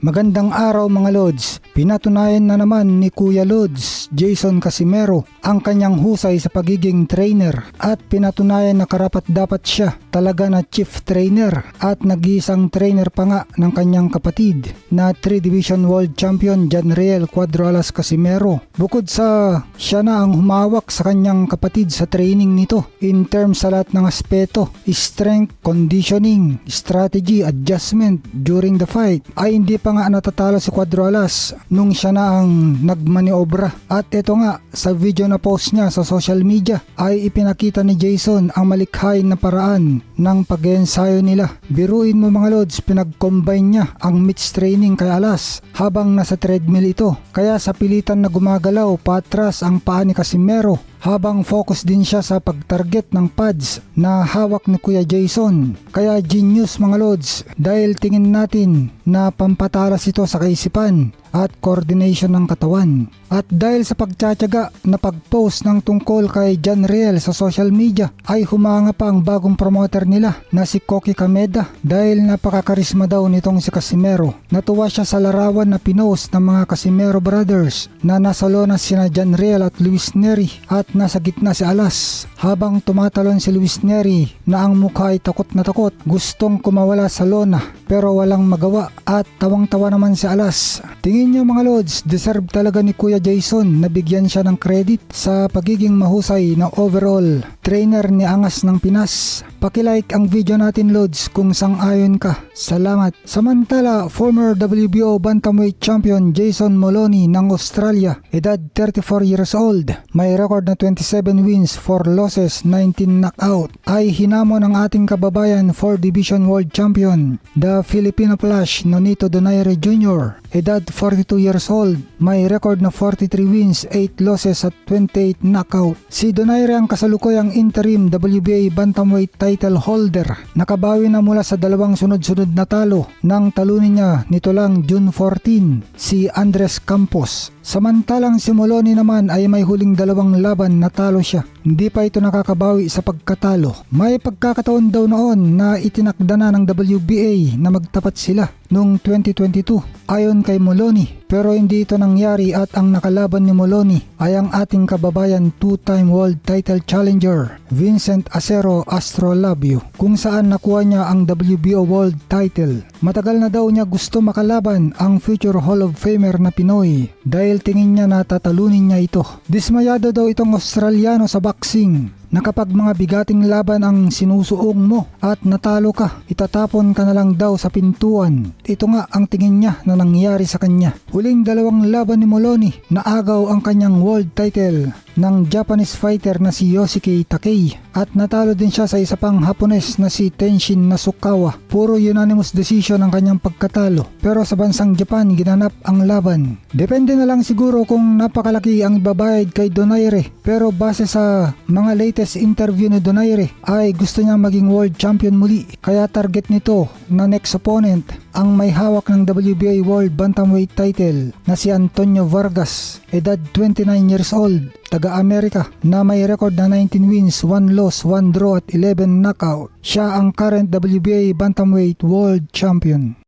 Magandang araw mga Lods. Pinatunayan na naman ni Kuya Lods, Jason Casimero, ang kanyang husay sa pagiging trainer at pinatunayan na karapat-dapat siya talaga na chief trainer at nag-iisang trainer pa nga ng kanyang kapatid na 3 Division World Champion Janriel Cuadro Alas Casimero. Bukod sa siya na ang humawak sa kanyang kapatid sa training nito in terms sa lahat ng aspeto, strength, conditioning, strategy, adjustment during the fight, ay hindi pa nga natatalo si Cuadro Alas nung siya na ang nagmaniobra. At ito nga, sa video na post niya sa social media ay ipinakita ni Jason ang malikhain na paraan ng pag-ensayo nila. Biruin mo mga Lods, pinag-combine niya ang mitts training kay Alas habang nasa treadmill ito. Kaya sa pilitan na gumagalaw patras ang paa ni Casimero habang focus din siya sa pag-target ng pads na hawak ni Kuya Jason. Kaya genius mga Lods, dahil tingin natin na pampatalas ito sa kaisipan at coordination ng katawan. At dahil sa pagtsatsaga na pag-post ng tungkol kay Janriel sa social media ay humanga pa ang bagong promoter nila na si Koki Kameda dahil napakakarisma daw nitong si Casimero. Natuwa siya sa larawan na pinost ng mga Casimero brothers na nasa lona sina Janriel at Luis Neri at nasa gitna si Alas habang tumatalon si Luis Neri na ang mukha ay takot na takot, gustong kumawala sa lona pero walang magawa at tawang-tawa naman si Alas. Tingin nyo mga Lods, deserve talaga ni Kuya Jason na bigyan siya ng credit sa pagiging mahusay na overall trainer ni Angas ng Pinas. Pakilike ang video natin Lods kung sang-ayon ka. Salamat. Samantala, former WBO Bantamweight Champion Jason Moloney ng Australia, edad 34 years old, may record na 27 wins, 4 losses, 19 knockout, ay hinamon ng ating kababayan 4 Division World Champion, the Filipino Flash Nonito Donaire Jr., edad 42 years old, may record na 43 wins, 8 losses at 28 knockout. Si Donaire ang kasalukuyang interim WBA Bantamweight title holder. Nakabawi na mula sa dalawang sunod-sunod na talo nang talunin niya nito lang June 14 si Andres Campos. Samantalang si Moloney naman ay may huling dalawang laban na talo siya. Hindi pa ito nakakabawi sa pagkatalo. May pagkakataon daw noon na itinakda na ng WBA na magtapat sila noong 2022 ayon kay Moloney, pero hindi ito nangyari at ang nakalaban ni Moloney ay ang ating kababayan 2-time world title challenger Vincent Acero Astrolabio, kung saan nakuha niya ang WBO world title. Matagal na daw niya gusto makalaban ang future Hall of Famer na Pinoy dahil tingin niya na tatalunin niya ito. Dismayado daw itong Australiano sa boxing na kapag mga bigating laban ang sinusuong mo at natalo ka, itatapon ka na lang daw sa pintuan. Ito nga ang tingin niya na nangyari sa kanya. Huling dalawang laban ni Moloney, naagaw ang kanyang world title ng Japanese fighter na si Yosuke Takei at natalo din siya sa isa pang Hapones na si Tenshin Nasukawa. Puro unanimous decision ang kanyang pagkatalo, pero sa bansang Japan ginanap ang laban. Depende na lang siguro kung napakalaki ang ibabayad kay Donaire, pero base sa mga latest interview ni Donaire ay gusto niyang maging world champion muli, kaya target nito na next opponent ang may hawak ng WBA World Bantamweight title na si Antonio Vargas, edad 29 years old, taga-Amerika, na may record na 19 wins, 1 loss, 1 draw at 11 knockout. Siya ang current WBA Bantamweight World Champion.